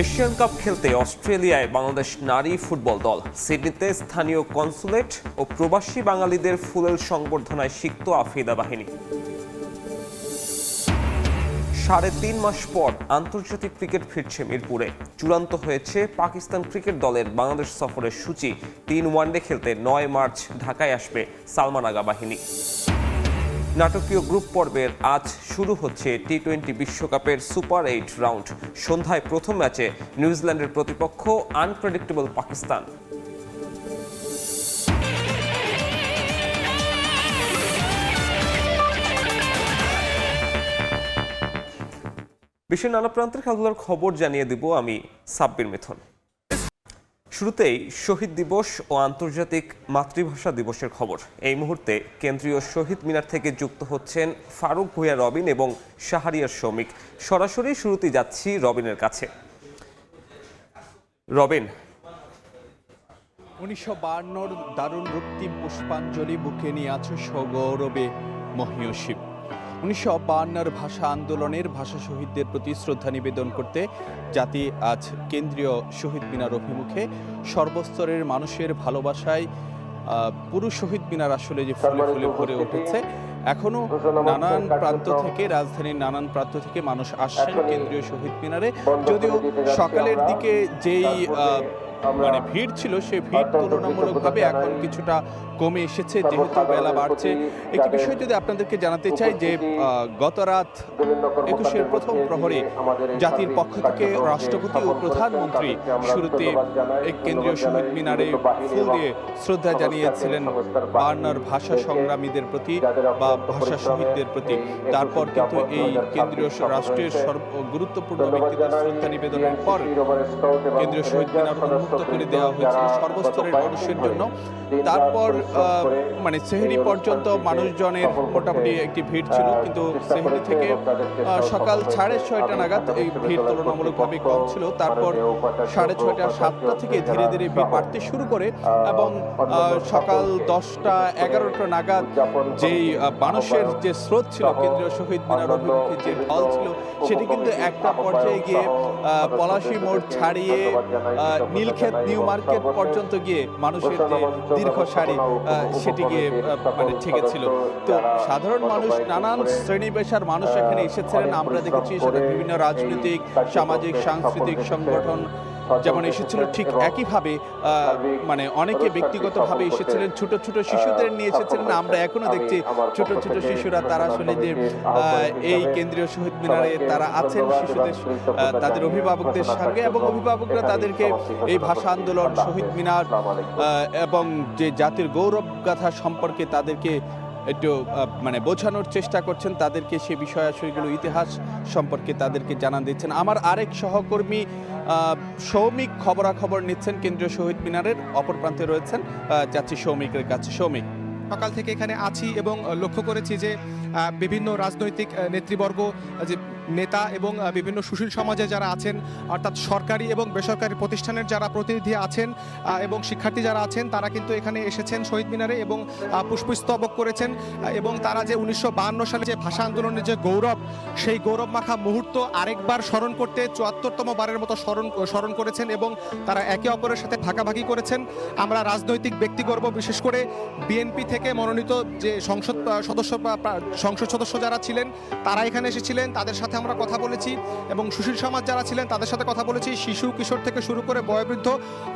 Asian cup খেলতে অস্ট্রেলিয়ায় বাংলাদেশ নারী ফুটবল দল। সিডনিতে স্থানীয় কনসুলেট ও প্রবাসী বাঙালিদের ফুলেল সংবর্ধনায় সিক্ত আফ্রিদা বাহিনী। ৩.৫ মাস পর আন্তর্জাতিক ক্রিকেট ফিরছে মিরপুরে। চূড়ান্ত হয়েছে পাকিস্তান ক্রিকেট দলের বাংলাদেশ সফরের সূচি। ৩ ওয়ানডে খেলতে ৯ মার্চ ঢাকায় আসবে সালমান আগা বাহিনী। নাটকীয় গ্রুপ পর্বের আজ শুরু হচ্ছে টি-20 বিশ্বকাপের সুপার ৮ রাউন্ড। সন্ধ্যায় প্রথম ম্যাচে নিউজিল্যান্ডের প্রতিপক্ষ আনপ্রেডিক্টেবল পাকিস্তান। বিশ্বের নানা প্রান্তের খেলাধুলার খবর জানিয়ে দিব আমি সাব্বির মিথুন। শুরুতেই শহীদ দিবস ও আন্তর্জাতিক মাতৃভাষা দিবসের খবর। এই মুহূর্তে কেন্দ্রীয় শহীদ মিনার থেকে যুক্ত হচ্ছেন ফারুক ভূঁইয়া রবিন এবং শাহরিয়ার শৌমিক। সরাসরি শুরুতেই যাচ্ছি রবিনের কাছে। রবিন, ১৯৫২ দারুণ রক্তিম পুষ্পাঞ্জলি বুকে নিয়ে আছে সগৌরবে মহীয়সী। ১৯৫২ ভাষা আন্দোলনের ভাষা শহীদদের প্রতি শ্রদ্ধা নিবেদন করতে জাতি আজ কেন্দ্রীয় শহীদ মিনার অভিমুখে। সর্বস্তরের মানুষের ভালোবাসায় পুরো শহীদ মিনার আসলে যে ফুলে ফুলে ভরে উঠেছে। এখনো নানান প্রান্ত থেকে, রাজধানীর নানান প্রান্ত থেকে মানুষ আসছেন কেন্দ্রীয় শহীদ মিনারে। যদিও সকালের দিকে যেই ভিড় ছিল, সে ভিড় তুলনামূলকভাবে এখন কিছুটা কমে এসেছে যেহেতু বেলা বাড়ছে। একটি বিষয় যদি আপনাদেরকে জানাতে চাই যে গত রাত ২১-এর প্রথম প্রহরে জাতির পক্ষ থেকে রাষ্ট্রপতি ও প্রধানমন্ত্রী শুরুতে কেন্দ্রীয় শহীদ মিনারে ফুল দিয়ে শ্রদ্ধা জানিয়েছিলেন ৫২ ভাষা সংগ্রামীদের প্রতি বা ভাষা শহীদদের প্রতি। তারপর কিন্তু এই কেন্দ্রীয় রাষ্ট্রের গুরুত্বপূর্ণ ব্যক্তিদের শ্রদ্ধা নিবেদনের পর কেন্দ্রীয় শহীদ মিনার উন্মুক্ত করে দেওয়া হয়েছিল সর্বস্তরের মানুষের জন্য। তারপর সেহরি পর্যন্ত মানুষজনের মোটামুটি একটি ভিড় ছিল, কিন্তু সেহরি থেকে সকাল ৬:৩০ নাগাদ এই ভিড় তুলনামূলকভাবে কম ছিল। তারপর ৬:৩০, ৭টা থেকে ধীরে ধীরে ভিড় বাড়তে শুরু করে এবং সকাল ১০টা ১১টা নাগাদ যেই মানুষের যে স্রোত ছিল কেন্দ্রীয় শহীদ মিনার অভিমুখে যে ঢল ছিল, সেটি কিন্তু একটা পর্যায়ে গিয়ে পলাশী মোড় ছাড়িয়ে নীলক্ষেত নিউ মার্কেট পর্যন্ত গিয়ে মানুষের যে দীর্ঘ সারি সেটি গিয়ে ঠেকেছিল। তো সাধারণ মানুষ, নানান শ্রেণী পেশার মানুষ এখানে এসেছিলেন। আমরা দেখেছি সেটা বিভিন্ন রাজনৈতিক, সামাজিক, সাংস্কৃতিক সংগঠন যেমন এসেছিল, ঠিক একইভাবে অনেকে ব্যক্তিগতভাবে এসেছিলেন, ছোট ছোট শিশুদের নিয়ে এসেছিলেন। আমরা এখনো দেখছি ছোট ছোট শিশুরা, তারা আসলে যে এই কেন্দ্রীয় শহীদ মিনারে তারা আছেন শিশুদের তাদের অভিভাবকদের সঙ্গে, এবং অভিভাবকরা তাদেরকে এই ভাষা আন্দোলন, শহীদ মিনার এবং যে জাতির গৌরব গাথা সম্পর্কে তাদেরকে একটু বোঝানোর চেষ্টা করছেন, তাদেরকে সে বিষয় আসলেগুলো ইতিহাস সম্পর্কে তাদেরকে জানান দিচ্ছেন। আমার আরেক সহকর্মী সৌমিক খবরাখবর নিচ্ছেন কেন্দ্রীয় শহীদ মিনারের অপর প্রান্তে রয়েছেন, যাচ্ছি সৌমিকের কাছে। সৌমিক, সকাল থেকে এখানে আছি এবং লক্ষ্য করেছি যে বিভিন্ন রাজনৈতিক নেতৃবর্গ, যে নেতা এবং বিভিন্ন সুশীল সমাজে যারা আছেন, অর্থাৎ সরকারি এবং বেসরকারি প্রতিষ্ঠানের যারা প্রতিনিধি আছেন এবং শিক্ষার্থী যারা আছেন, তারা কিন্তু এখানে এসেছেন শহীদ মিনারে এবং পুষ্পস্তবক করেছেন। এবং তারা যে ১৯৫২ সালে যে ভাষা আন্দোলনের যে গৌরব, সেই গৌরব মাখা মুহূর্ত আরেকবার স্মরণ করতে ৭৪তম বারের মতো স্মরণ করেছেন এবং তারা একে অপরের সাথে ভাগাভাগি করেছেন। আমরা রাজনৈতিক ব্যক্তিবর্গ, বিশেষ করে বিএনপি থেকে মনোনীত যে সংসদ সদস্য যারা ছিলেন, তারা এখানে এসেছিলেন, তাদের সাথে আমরা কথা বলেছি। এবং সুশীল সমাজ যারা ছিলেন তাদের সাথে কথা বলেছি। শিশু কিশোর থেকে শুরু করে বয়োবৃদ্ধ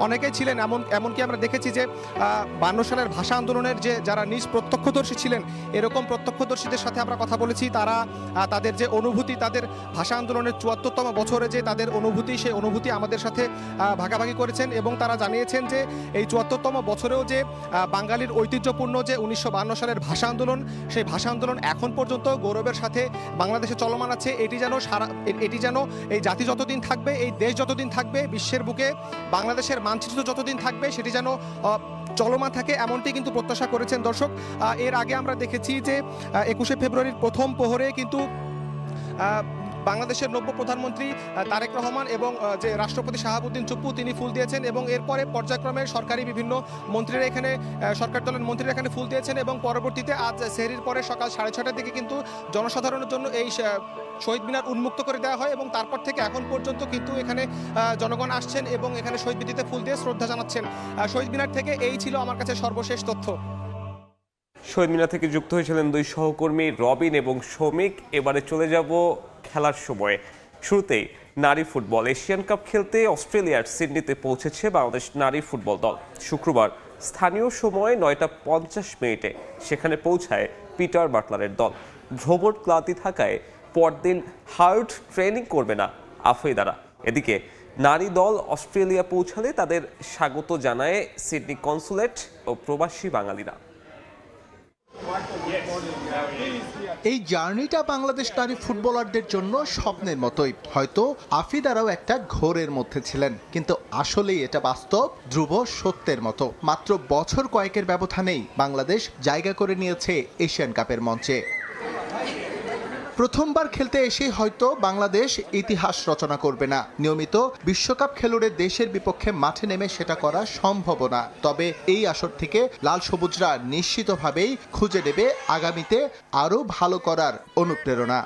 অনেকেই ছিলেন। এমনকি আমরা দেখেছি যে ৫২ সালের ভাষা আন্দোলনের যে যারা নিজ প্রত্যক্ষদর্শী ছিলেন, এরকম প্রত্যক্ষদর্শীদের সাথে আমরা কথা বলেছি। তারা তাদের যে অনুভূতি, তাদের ভাষা আন্দোলনের ৭৪তম বছরে যে তাদের অনুভূতি, সেই অনুভূতি আমাদের সাথে ভাগাভাগি করেছেন। এবং তারা জানিয়েছেন যে এই ৭৪তম বছরেও যে বাঙালির ঐতিহ্যপূর্ণ যে ১৯৫২ সালের ভাষা আন্দোলন, সেই ভাষা আন্দোলন এখন পর্যন্ত গৌরবের সাথে বাংলাদেশে চলমান আছে। এটি যেন এই জাতি যতদিন থাকবে, এই দেশ যতদিন থাকবে, বিশ্বের বুকে বাংলাদেশের মানচিত্র যতদিন থাকবে, সেটি যেন চলমান থাকে, এমনটি কিন্তু প্রত্যাশা করেছেন। দর্শক, এর আগে আমরা দেখেছি যে ২১শে ফেব্রুয়ারির প্রথম প্রহরে কিন্তু বাংলাদেশের নব্য প্রধানমন্ত্রী তারেক রহমান এবং যে রাষ্ট্রপতি শাহাবুদ্দিন চুপ্পু তিনি ফুল দিয়েছেন এবং এরপরে পর্যায়ক্রমে সরকারি বিভিন্ন মন্ত্রীরা এখানে সরকার দলের মন্ত্রীরা এখানে ফুল দিয়েছেন এবং পরবর্তীতে আজ সেহরির পরে সকাল 6:30 দিকে কিন্তু জনসাধারণের জন্য এই শহীদ মিনার উন্মুক্ত করে দেওয়া হয় এবং তারপর থেকে এখন পর্যন্ত কিন্তু এখানে জনগণ আসছেন এবং এখানে শহীদ বেদিতে ফুল দিয়ে শ্রদ্ধা জানাচ্ছেন। শহীদ মিনার থেকে এই ছিল আমার কাছে সর্বশেষ তথ্য। শহীদ মিনার থেকে যুক্ত হয়েছিলেন দুই সহকর্মী রবিন এবং শৌমিক। এবারে চলে যাব খেলার সময়ে। শুরুতেই নারী ফুটবল এশিয়ান কাপ খেলতে অস্ট্রেলিয়ার সিডনিতে পৌঁছেছে বাংলাদেশ নারী ফুটবল দল। শুক্রবার স্থানীয় সময় 9:50 সেখানে পৌঁছায় পিটার বাটলারের দল। ভ্রমণ ক্লান্তি থাকায় পরদিন হার্ড ট্রেনিং করবে না আফ্রিদারা। এদিকে নারী দল অস্ট্রেলিয়া পৌঁছালে তাদের স্বাগত জানায় সিডনি কনসুলেট ও প্রবাসী বাঙালিরা। এই জার্নিটা বাংলাদেশ নারী ফুটবলারদের জন্য স্বপ্নের মতোই। হয়তো আফিদারাও একটা ঘোরের মধ্যে ছিলেন, কিন্তু আসলেই এটা বাস্তব, ধ্রুব সত্যের মতো। মাত্র বছর কয়েকের ব্যবধানেই বাংলাদেশ জায়গা করে নিয়েছে এশিয়ান কাপের মঞ্চে। প্রথমবার খেলতে এসেই হয়তো বাংলাদেশ ইতিহাস রচনা করবে না। নিয়মিত বিশ্বকাপ খেলুড়ে দেশের বিপক্ষে মাঠে নেমে সেটা করা সম্ভব না। তবে এই আসর থেকে লাল সবুজরা নিশ্চিতভাবেই খুঁজে নেবে আগামীতে আরও ভালো করার অনুপ্রেরণা।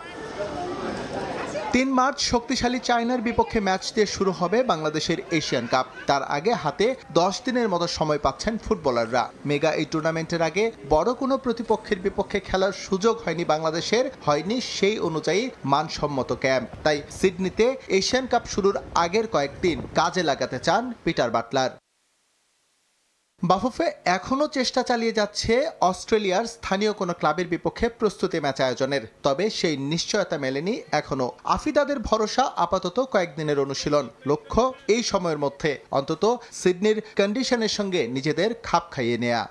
3 মার্চ শক্তিশালী চায়নার বিপক্ষে ম্যাচ দিয়ে শুরু হবে বাংলাদেশের এশিয়ান কাপ। তার আগে হাতে 10 দিনের মতো সময় পাচ্ছেন ফুটবলাররা। মেগা এই টুর্নামেন্টের আগে বড় কোনো প্রতিপক্ষের বিপক্ষে খেলার সুযোগ হয়নি বাংলাদেশের, হয়নি সেই অনুযায়ী মানসম্মত ক্যাম্প। তাই সিডনিতে এশিয়ান কাপ শুরুর আগের কয়েকদিন কাজে লাগাতে চান পিটার বাটলার। বাফুফে এখনও চেষ্টা চালিয়ে যাচ্ছে অস্ট্রেলিয়ার স্থানীয় কোনো ক্লাবের বিপক্ষে প্রস্তুতি ম্যাচ আয়োজনের। তবে সেই নিশ্চয়তা মেলেনি এখনও। আফিদাদের ভরসা আপাতত কয়েকদিনের অনুশীলন। লক্ষ্য এই সময়ের মধ্যে অন্তত সিডনির কন্ডিশনের সঙ্গে নিজেদের খাপ খাইয়ে নেয়া।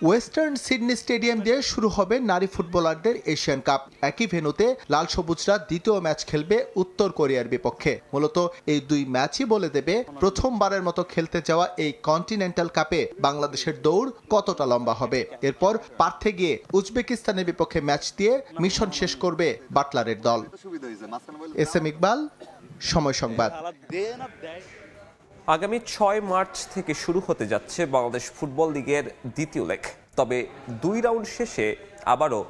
ওয়েস্টার্ন সিডনি স্টেডিয়াম দিয়ে শুরু হবে নারী ফুটবলারদের এশিয়ান কাপ। একই ভেন্যুতে লাল সবুজরা দ্বিতীয় ম্যাচ খেলবে উত্তর কোরিয়ার বিপক্ষে। মূলত এই দুই ম্যাচই বলে দেবে প্রথমবারের মতো খেলতে যাওয়া এই কন্টিনেন্টাল কাপে বাংলাদেশের দৌড় কতটা লম্বা হবে। এরপর পার্থে গিয়ে উজবেকিস্তানের বিপক্ষে ম্যাচ দিয়ে মিশন শেষ করবে বাটলারের দল। এস এম ইকবাল, সময় সংবাদ। আগামী 6 মার্চ থেকে শুরু হতে যাচ্ছে বাংলাদেশ ফুটবল লিগের দ্বিতীয় লেগ। তবে 2 রাউন্ড শেষে আবারও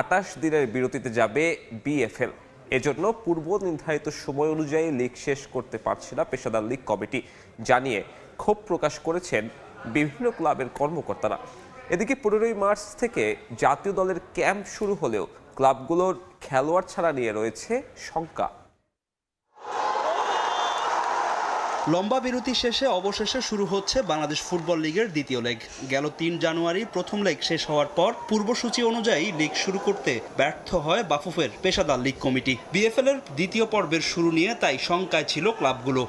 28 দিনের বিরতিতে যাবে বিএফএল। এজন্য পূর্ব নির্ধারিত সময় অনুযায়ী লিগ শেষ করতে পারছে না পেশাদার লিগ কমিটি, জানিয়ে ক্ষোভ প্রকাশ করেছেন বিভিন্ন ক্লাবের কর্মকর্তারা। এদিকে 15 মার্চ থেকে জাতীয় দলের ক্যাম্প শুরু হলেও ক্লাবগুলোর খেলোয়াড় ছাড়া নিয়ে রয়েছে শঙ্কা। লম্বা বিরতি শেষে অবশেষে শুরু হচ্ছে বাংলাদেশ ফুটবল লিগের দ্বিতীয় লেগ। গেল 3 জানুয়ারি প্রথম লেগ শেষ হওয়ার পর পূর্বসূচি অনুযায়ী লিগ শুরু করতে ব্যর্থ হয় বাফুফের পেশাদার লিগ কমিটি। বিএফএল এর দ্বিতীয় পর্বের শুরু নিয়ে তাই শঙ্কায় ছিল ক্লাবগুলো।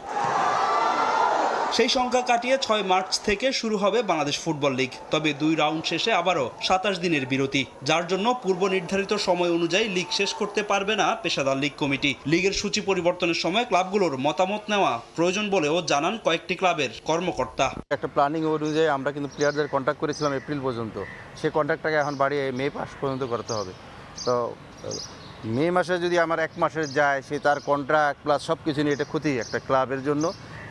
সেই সংখ্যা কাটিয়ে 6 মার্চ থেকে শুরু হবে বাংলাদেশ ফুটবল লিগ। তবে 2 রাউন্ড শেষে আবারও 27 দিনের বিরতি, যার জন্য পূর্ব নির্ধারিত সময় অনুযায়ী লিগ শেষ করতে পারবে না পেশাদার লিগ কমিটি। লিগের সূচি পরিবর্তনের সময় ক্লাবগুলোর মতামত নেওয়া প্রয়োজন বলেও জানান কয়েকটি ক্লাবের কর্মকর্তা। একটা প্ল্যানিং অনুযায়ী আমরা কিন্তু প্লেয়ারদের কন্ট্যাক্ট করেছিলাম এপ্রিল পর্যন্ত। সেই কন্ট্যাক্টটাকে এখন বাড়িয়ে মে মাস পর্যন্ত করতে হবে। তো মে মাসে যদি আমার 1 মাসের যায়, সে তার কন্ট্রাক্ট প্লাস সব কিছু নিয়ে এটা ক্ষতি একটা ক্লাবের জন্য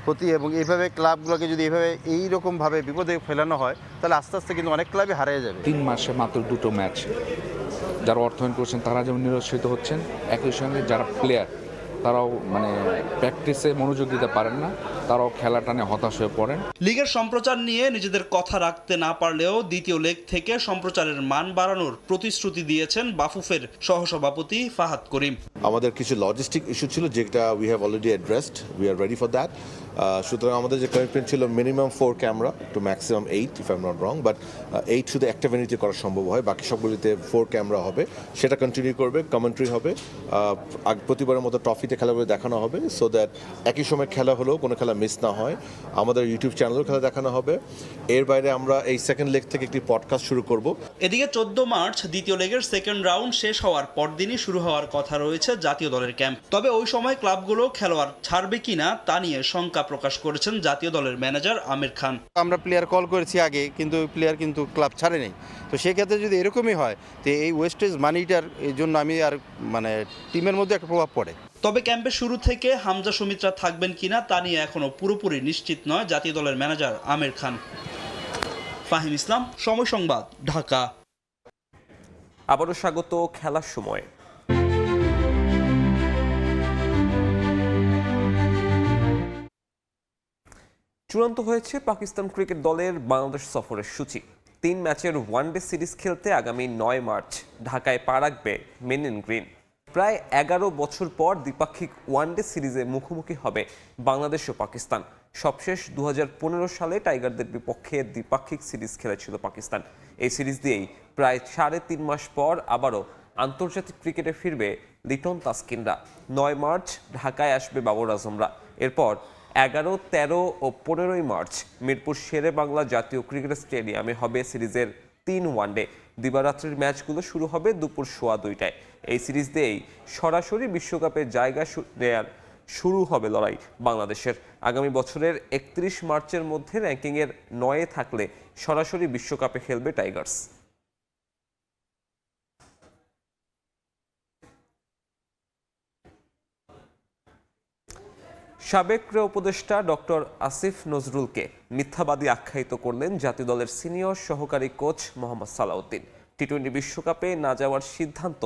ক্ষতি। এবং এইভাবে ক্লাবগুলোকে যদি এইভাবে এইরকমভাবে বিপদে ফেলানো হয়, তাহলে আস্তে আস্তে কিন্তু অনেক ক্লাবই হারিয়ে যাবে। 3 মাসে মাত্র 2টো ম্যাচ, যারা অর্থায়ন করছেন তারা যেমন নিরুৎসাহিত হচ্ছেন, একই সঙ্গে যারা প্লেয়ার তারাও প্র্যাকটিসে মনোযোগ দিতে পারেন না, তারাও খেলা টানে হতাশ হয়ে পড়েন। লিগের সম্প্রচার নিয়ে নিজেদের কথা রাখতে না পারলেও দ্বিতীয় লেগ থেকে সম্প্রচারের মান বাড়ানোর প্রতিশ্রুতি দিয়েছেন বাফুফের সহসভাপতি ফাহাদ করিম। আমাদের কিছু লজিস্টিক ইস্যু ছিল যেটা we have already addressed, we are ready for that. সুতরাং আমাদের যে কমিটমেন্ট ছিল minimum 4 camera to maximum 8, if I am not wrong, but 8 শুধু একটা ভেন্যুতে করা সম্ভব হয়, বাকি সবগুলিতে 4 ক্যামেরা হবে। সেটা কন্টিনিউ করবে, কমেন্ট্রি হবে। প্রতিবারের মতো ট্রফিতে টিভিতে খেলাগুলো দেখানো হবে, সো দ্যাট একই সময় খেলা হলেও কোনো খেলা মিস না হয়। আমাদের ইউটিউব চ্যানেলেও খেলা দেখানো হবে। এর বাইরে আমরা এই সেকেন্ড লেগ থেকে একটি পডকাস্ট শুরু করব। এদিকে 14 মার্চ দ্বিতীয় লেগের সেকেন্ড রাউন্ড শেষ হওয়ার পরদিনই শুরু হওয়ার কথা রয়েছে জাতীয় দলের ক্যাম্প। তবে ওই সময় ক্লাবগুলো খেলোয়াড় ছাড়বে কিনা তা নিয়ে শঙ্কা প্রকাশ করেছেন জাতীয় দলের ম্যানেজার আমির খান। আমরা প্লেয়ার কল করেছি আগে, কিন্তু প্লেয়ার কিন্তু ক্লাব ছাড়ে নেই। তো সেক্ষেত্রে যদি এরকমই হয়, তো এই ওয়েস্টেজ মানিটার এই জন্য আমি আর মানে টিমের মধ্যে একটা প্রভাব পড়ে। তবে ক্যাম্পের শুরু থেকে হামজা সুমিত্রা থাকবেন কিনা তা নিয়ে এখনো পুরোপুরি নিশ্চিত নয় জাতীয় দলের ম্যানেজার আমির খান। ফাহিম ইসলাম, সময় সংবাদ, ঢাকা। আবারও স্বাগত খেলার সময়। চূড়ান্ত হয়েছে পাকিস্তান ক্রিকেট দলের বাংলাদেশ সফরের সূচি। 3 ম্যাচের ওয়ানডে সিরিজ খেলতে আগামী 9 মার্চ ঢাকায় পা রাখবে মেন ইন গ্রিন। প্রায় 11 বছর পর দ্বিপাক্ষিক ওয়ানডে সিরিজে মুখোমুখি হবে বাংলাদেশ ও পাকিস্তান। সবশেষ 2015 সালে টাইগারদের বিপক্ষে দ্বিপাক্ষিক সিরিজ খেলেছিল পাকিস্তান। এই সিরিজ দিয়েই প্রায় 3.5 মাস পর আবারও আন্তর্জাতিক ক্রিকেটে ফিরবে লিটন তাসকিনরা। 9 মার্চ ঢাকায় আসবে বাবর আজমরা। এরপর 11, 13 ও 15 মার্চ মিরপুর শেরে বাংলা জাতীয় ক্রিকেট স্টেডিয়ামে হবে সিরিজের 3 ওয়ানডে। দিবারাত্রির ম্যাচগুলো শুরু হবে দুপুর 2:15টায়। এই সিরিজ দিয়েই সরাসরি বিশ্বকাপে জায়গা নেয়ার শুরু হবে লড়াই বাংলাদেশের। আগামী বছরের 31 মার্চের মধ্যে র্যাঙ্কিংয়ের 9-এ থাকলে সরাসরি বিশ্বকাপে খেলবে টাইগার্স। সাবেক ক্রীড়া উপদেষ্টা ডক্টর আসিফ নজরুলকে মিথ্যাবাদী আখ্যায়িত করলেন জাতীয় দলের সিনিয়র সহকারী কোচ মোহাম্মদ সালাউদ্দিন। টি-20 বিশ্বকাপে না যাওয়ার সিদ্ধান্ত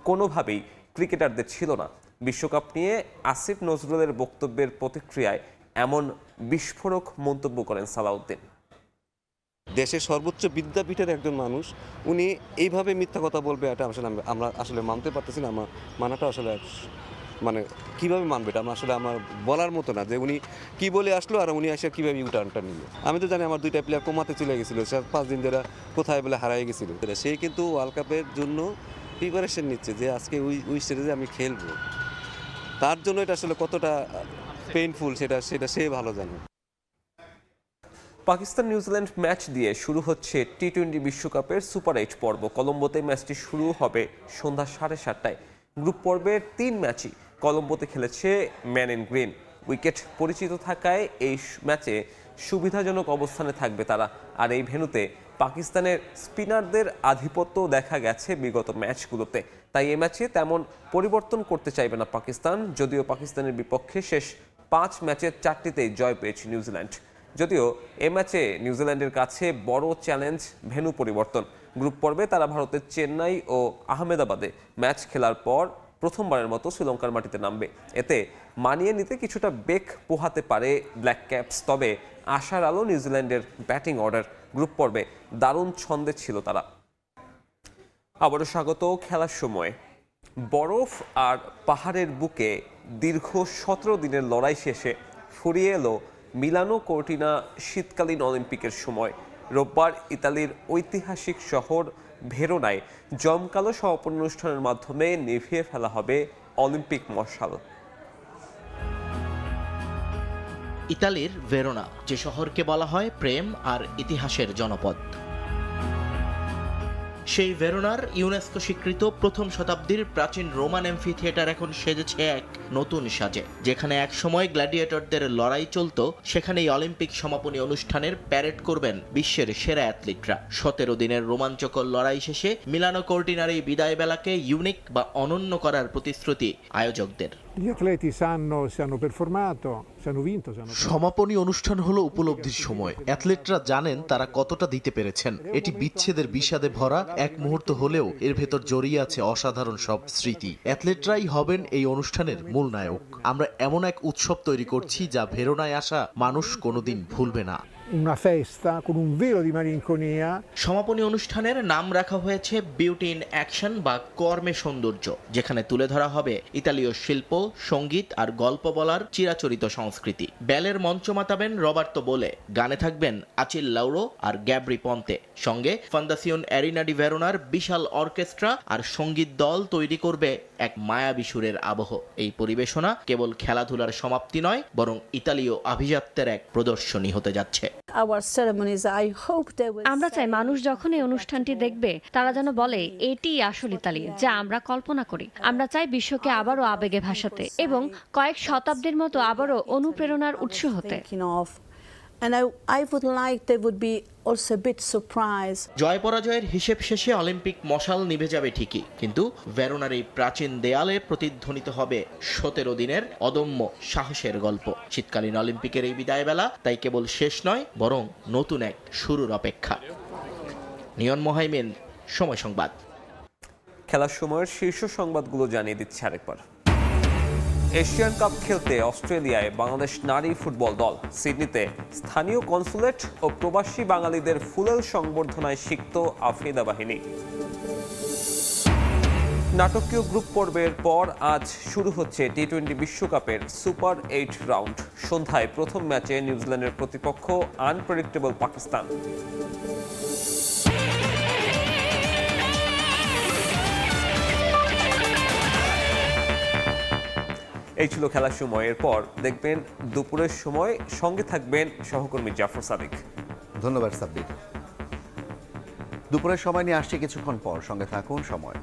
কোনোভাবেই ক্রিকেটারদের ছিল না। বিশ্বকাপ নিয়ে আসিফ নজরুলের বক্তব্যের প্রতিক্রিয়ায় এমন বিস্ফোরক মন্তব্য করেন সালাউদ্দিন। দেশের সর্বোচ্চ বিদ্যাপীঠের একজন মানুষ, উনি এইভাবে মিথ্যা কথা বলবে, এটা আসলে আমরা আসলে মানতে পারতেছি না। মানাটা আসলে মানে কীভাবে মানবে এটা আসলে আমার বলার মতো না, যে উনি কি বলে আসলো আর উনি এসে কীভাবে ইউটার্নটা নিল। আমি তো জানি আমার 2টা প্লেয়ার কোমাতে চলে গেছিলো, 5 দিন ধরে কোথায় বলে হারাই গেছিলো। সে কিন্তু ওয়ার্ল্ড কাপের জন্য প্রিপারেশন নিচ্ছে যে আজকে ওই সিরিজে আমি খেলবো। তার জন্য এটা আসলে কতটা পেইনফুল সেটা সে ভালো জানে। পাকিস্তান নিউজিল্যান্ড ম্যাচ দিয়ে শুরু হচ্ছে টি-20 বিশ্বকাপের সুপার 8 পর্ব। কলম্বোতে ম্যাচটি শুরু হবে সন্ধ্যা 7:30টায়। গ্রুপ পর্বের 3 ম্যাচই কলম্বোতে খেলেছে ম্যান ইন গ্রিন। উইকেট পরিচিত থাকায় এই ম্যাচে সুবিধাজনক অবস্থানে থাকবে তারা। আর এই ভেন্যুতে পাকিস্তানের স্পিনারদের আধিপত্য দেখা গেছে বিগত ম্যাচগুলোতে। তাই এই ম্যাচে তেমন পরিবর্তন করতে চাইবে না পাকিস্তান। যদিও পাকিস্তানের বিপক্ষে শেষ 5 ম্যাচের 4টিতেই জয় পেয়েছে নিউজিল্যান্ড। যদিও এ ম্যাচে নিউজিল্যান্ডের কাছে বড় চ্যালেঞ্জ ভেন্যু পরিবর্তন। গ্রুপ পর্বে তারা ভারতের চেন্নাই ও আহমেদাবাদে ম্যাচ খেলার পর প্রথমবারের মতো শ্রীলঙ্কার মাটিতে নামবে। এতে মানিয়ে নিতে কিছুটা বেগ পোহাতে পারে ব্ল্যাক ক্যাপস। তবে আশার আলো নিউজিল্যান্ডের ব্যাটিং অর্ডার। গ্রুপ পর্বে দারুণ ছন্দে ছিল তারা। আবারও স্বাগত খেলার সময়। বরফ আর পাহাড়ের বুকে দীর্ঘ 17 দিনের লড়াই শেষে ফুরিয়ে এলো মিলানো কর্টিনা শীতকালীন অলিম্পিকের সময়। রোববার ইতালির ঐতিহাসিক শহর ভেরোনায় জমকালো সমাপন অনুষ্ঠানের মাধ্যমে নিভিয়ে ফেলা হবে অলিম্পিক মশাল। ইতালির ভেরোনা, যে শহরকে বলা হয় প্রেম আর ইতিহাসের জনপদ, সেই ভেরোনার ইউনেস্কো স্বীকৃত প্রথম শতাব্দীর প্রাচীন রোমান এমফি থিয়েটার এখন সেজেছে এক নতুন সাজে। যেখানে একসময় গ্ল্যাডিয়েটরদের লড়াই চলত, সেখানেই অলিম্পিক সমাপনী অনুষ্ঠানের প্যারেড করবেন বিশ্বের সেরা অ্যাথলিটরা। 17 দিনের রোমাঞ্চকর লড়াই শেষে মিলানো কর্টিনার এই বিদায় বেলাকে ইউনিক বা অনন্য করার প্রতিশ্রুতি আয়োজকদের। সমাপনী অনুষ্ঠান হলো উপলব্ধির সময়। অ্যাথলেটরা জানেন তারা কতটা দিতে পেরেছেন। এটি বিচ্ছেদের বিষাদে ভরা এক মুহূর্ত হলেও এর ভেতর জড়িয়ে আছে অসাধারণ সব স্মৃতি। অ্যাথলেটরাই হবেন এই অনুষ্ঠানের মূল নায়ক। আমরা এমন এক উৎসব তৈরি করছি যা ভেরোনায় আসা মানুষ কোনোদিন ভুলবে না। una festa con un velo di malinconia. সমাপনী অনুষ্ঠানের নাম রাখা হয়েছে বিউটি ইন অ্যাকশন বা কর্মে সৌন্দর্য, যেখানে তুলে ধরা হবে ইতালীয় শিল্প, সঙ্গীত আর গল্প বলার চিরাচরিত সংস্কৃতি। ব্যালের মঞ্চ মাতাবেন রবার্তো বোলে, গানে থাকবেন আচিল লাউরো আর গ্যাব্রি পন্তে, সঙ্গে ফান্দাসিয়ন অ্যারিনা ডি ভেরোনার বিশাল অর্কেস্ট্রা আর সঙ্গীত দল তৈরি করবে এক মায়াবী সুরের আবহ। এই পরিবেশনা কেবল খেলাধুলার সমাপ্তি নয়, বরং ইতালীয় আভিজাত্যের এক প্রদর্শনী হতে যাচ্ছে। আমরা চাই মানুষ যখন এই অনুষ্ঠানটি দেখবে তারা যেন বলে এটি আসল ইতালি যা আমরা কল্পনা করি। আমরা চাই বিশ্বকে আবারও আবেগে ভাসাতে এবং কয়েক শতাব্দীর মতো আবারও অনুপ্রেরণার উৎস হতে। জয় পরাজয়ের হিসেব শেষে অলিম্পিক মশাল নিভে যাবে ঠিকই, কিন্তু ভেরোনার এই প্রাচীন দেয়ালে প্রতিধ্বনিত হবে 17 দিনের অদম্য সাহসের গল্প। শীতকালীন অলিম্পিকের এই বিদায়বেলা তাই কেবল শেষ নয়, বরং নতুন এক শুরুর অপেক্ষা। নিয়ন মোহাইমিন, সময় সংবাদ। খেলার সময়ের শীর্ষ সংবাদগুলো জানিয়ে দিচ্ছে আরেকবার। এশিয়ান কাপ খেলতে অস্ট্রেলিয়ায় বাংলাদেশ নারী ফুটবল দল। সিডনিতে স্থানীয় কনসুলেট ও প্রবাসী বাঙালিদের ফুলেল সংবর্ধনায় সিক্ত আফ্রিদা বাহিনী। নাটকীয় গ্রুপ পর্বের পর আজ শুরু হচ্ছে টি-20 বিশ্বকাপের সুপার 8 রাউন্ড। সন্ধ্যায় প্রথম ম্যাচে নিউজিল্যান্ডের প্রতিপক্ষ আনপ্রেডিক্টেবল পাকিস্তান। এই ছিল খেলার সময়। এরপর দেখবেন দুপুরের সময়, সঙ্গে থাকবেন সহকর্মী জাফর সাদিক। ধন্যবাদ সাব্বির। দুপুরের সময় নিয়ে আসছে কিছুক্ষণ পর, সঙ্গে থাকুন সময়।